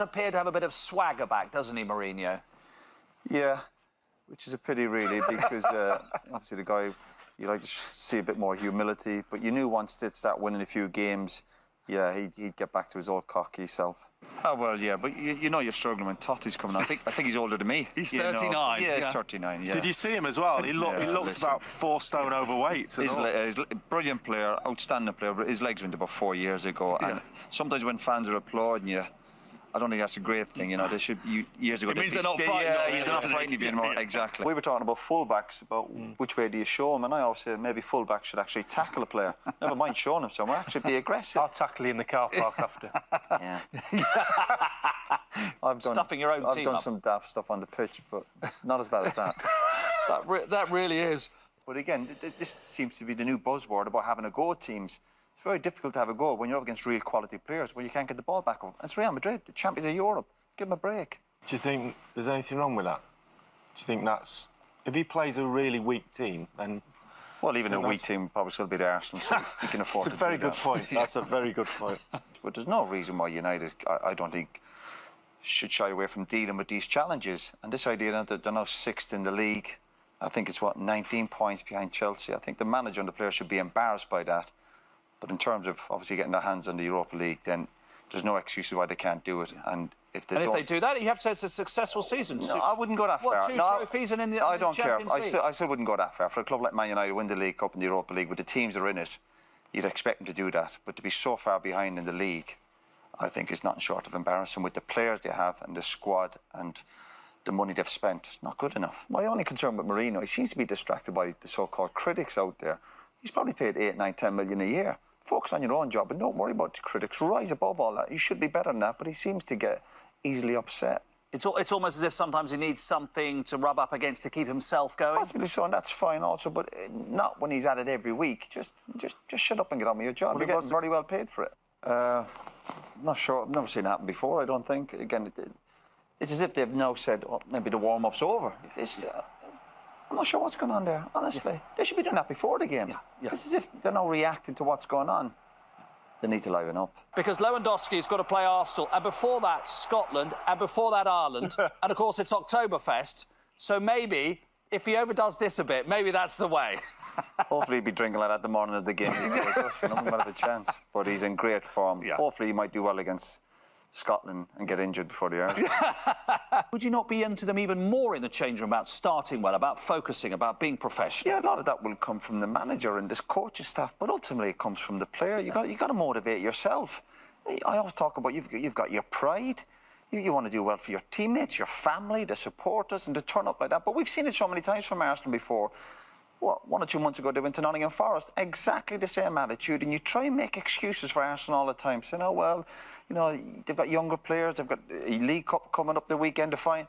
Appeared to have a bit of swagger back, doesn't he, Mourinho? Yeah, which is a pity, really, because obviously the guy, you like to see a bit more humility, but you knew once they'd start winning a few games, yeah, he'd get back to his old cocky self. Oh, well, yeah, but you know you're struggling when Totti's coming on. I think he's older than me. He's 39. Yeah, he's 39, yeah. Did you see him as well? He looked about 4 stone overweight. He's a brilliant player, outstanding player, but his legs went about 4 years ago. Yeah. And sometimes when fans are applauding you, I don't think that's a great thing, you know. They should, years ago... It means they're not fighting. Yeah, they're not fighting you anymore, exactly. We were talking about full-backs, about which way do you show them, and I always say maybe full-backs should actually tackle a player. Never mind showing them somewhere, actually be aggressive. I'll tackle you in the car park after. Yeah. Stuffing your own team I've done up. some daft stuff on the pitch, but not as bad as that. that really is. But again, this seems to be the new buzzword about having a go at teams. It's very difficult to have a go when you're up against real quality players where you can't get the ball back up. And it's Real Madrid, the champions of Europe. Give them a break. Do you think there's anything wrong with that? Do you think that's... If he plays a really weak team, then... Well, even a weak team probably still be the Arsenal, so he can afford to do that. It's a very good point. That's a very good point. But there's no reason why United, I don't think, should shy away from dealing with these challenges. And this idea that they're now 6th in the league, I think it's, 19 points behind Chelsea. I think the manager and the players should be embarrassed by that. But in terms of obviously getting their hands on the Europa League, then there's no excuse why they can't do it. And if they do that, you have to say it's a successful season. No, I wouldn't go that far. What, 2 trophies and in the I don't care. Champions League? I still wouldn't go that far. For a club like Man United win the League Cup and the Europa League, with the teams that are in it, you'd expect them to do that. But to be so far behind in the league, I think is nothing short of embarrassing with the players they have and the squad and the money they've spent. It's not good enough. My only concern with Mourinho, he seems to be distracted by the so-called critics out there. He's probably paid 8, 9, 10 million a year. Focus on your own job and don't worry about the critics. Rise above all that. You should be better than that, but he seems to get easily upset. It's almost as if sometimes he needs something to rub up against to keep himself going. Possibly so, and that's fine also, but not when he's at it every week. Just shut up and get on with your job. You're getting very well paid for it. Not sure. I've never seen it happen before, I don't think. Again, it's as if they've now said, oh, maybe the warm-up's over. I'm not sure what's going on there, honestly. Yeah. They should be doing that before the game. Yeah. It's as if they're now reacting to what's going on. They need to liven up. Because Lewandowski's got to play Arsenal, and before that, Scotland, and before that, Ireland, and, of course, it's Oktoberfest. So maybe, if he overdoes this a bit, maybe that's the way. Hopefully he'll be drinking like that the morning of the game. He might have a chance, but he's in great form. Yeah. Hopefully he might do well against Scotland and get injured before the Irish. Would you not be into them even more in the change room about starting well, about focusing, about being professional? Yeah, a lot of that will come from the manager and this coaching staff, but ultimately it comes from the player. You got to motivate yourself. I always talk about you've got your pride. You want to do well for your teammates, your family, the supporters, and to turn up like that. But we've seen it so many times from Arsenal before. What, 1 or 2 months ago, they went to Nottingham Forest. Exactly the same attitude. And you try and make excuses for Arsenal all the time. Saying, oh, well, you know, they've got younger players. They've got a League Cup coming up the weekend to find.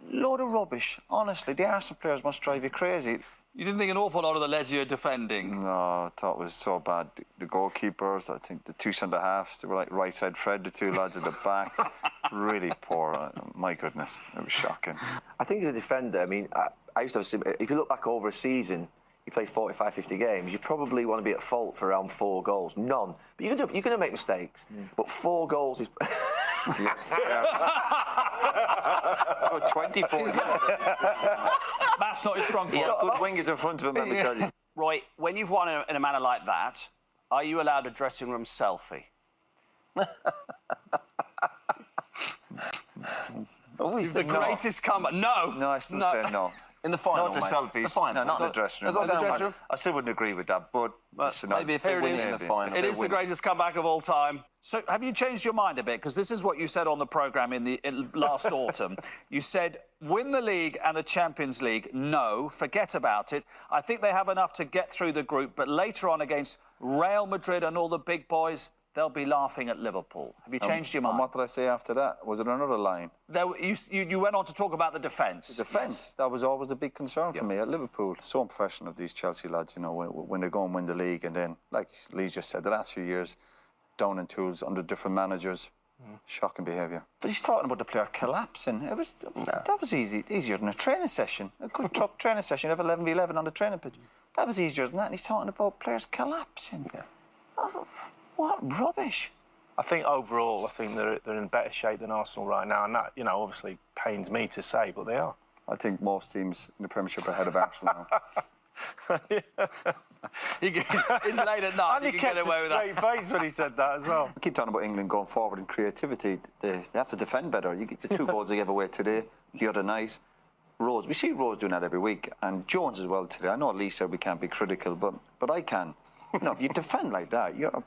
Load of rubbish. Honestly, the Arsenal players must drive you crazy. You didn't think an awful lot of the lads you're defending? No, I thought it was so bad. The goalkeepers, I think the 2 centre-halves, they were like right-side Fred, the 2 lads at the back. Really poor. My goodness, it was shocking. I think as a defender, I mean, I used to have, if you look back over a season, you play 45, 50 games, you probably want to be at fault for around 4 goals. None. But you're going to make mistakes. But 4 goals is... 24. That's not his strong point. Yeah, good wingers in front of him, let me tell you. Roy, when you've won in a manner like that, are you allowed a dressing room selfie? He's the greatest comeback. No. No, I still say no. In the final, not the selfies. The final. No, not in the dressing room. In the dressing room? I still wouldn't agree with that, but listen, maybe if they win in the final. It is the greatest comeback of all time. So have you changed your mind a bit? Because this is what you said on the programme in last autumn. You said, win the league and the Champions League, no, forget about it. I think they have enough to get through the group, but later on against Real Madrid and all the big boys, they'll be laughing at Liverpool. Have you changed your mind? And what did I say after that? Was it another line? You went on to talk about the defence. The defence, yes. That was always a big concern for me at Liverpool. So unprofessional of these Chelsea lads, you know, when they go and win the league, and then, like Lee just said, the last few years, down in tools under different managers. Shocking behaviour. But he's talking about the player collapsing. That was easier than a training session. A good tough training session. You have 11v11 on the training pitch. That was easier than that. And he's talking about players collapsing. Yeah. Oh, what rubbish. I think overall, I think they're in better shape than Arsenal right now, and that, obviously pains me to say, but they are. I think most teams in the Premiership are ahead of Arsenal now. It's late at night. And he You can kept get away a with that. straight face when he said that as well. I keep talking about England going forward in creativity. They have to defend better. You get the 2 goals they gave away today, the other night. Rose, we see Rose doing that every week, and Jones as well today. I know Lee said we can't be critical, but I can. If you defend like that, you're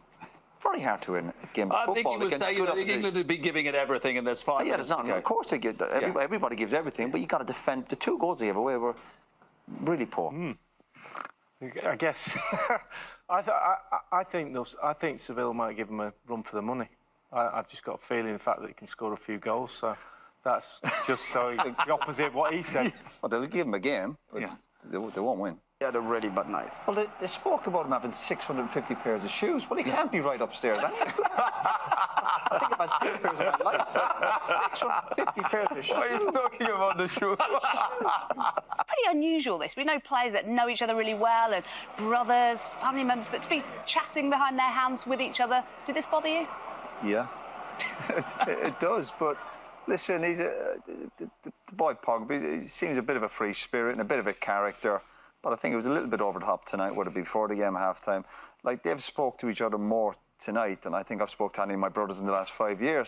very hard to win a game of I football. think he was against saying good that opposition. England would be giving it everything, and there's 5 Yeah, minutes there's not. to go. Of course, they give. Everybody gives everything, but you got to defend. The 2 goals they gave away were really poor. I guess. I think Seville might give them a run for the money. I've just got a feeling the fact that he can score a few goals, so that's just so it's the opposite of what he said. Well, they'll give him a game, but they won't win. He had a really bad night. Well, they spoke about him having 650 pairs of shoes. Well, he can't be right upstairs. I think I've had 6 pairs in my life. So 650 pairs of shoes. Why are you talking about the shoe? Pretty unusual, this. We know players that know each other really well and brothers, family members, but to be chatting behind their hands with each other, did this bother you? Yeah, it does. But listen, he's the boy Pogba. He seems a bit of a free spirit and a bit of a character. But I think it was a little bit over the top tonight, would it be before the game at half-time. Like, they've spoke to each other more tonight than I think I've spoke to any of my brothers in the last 5 years.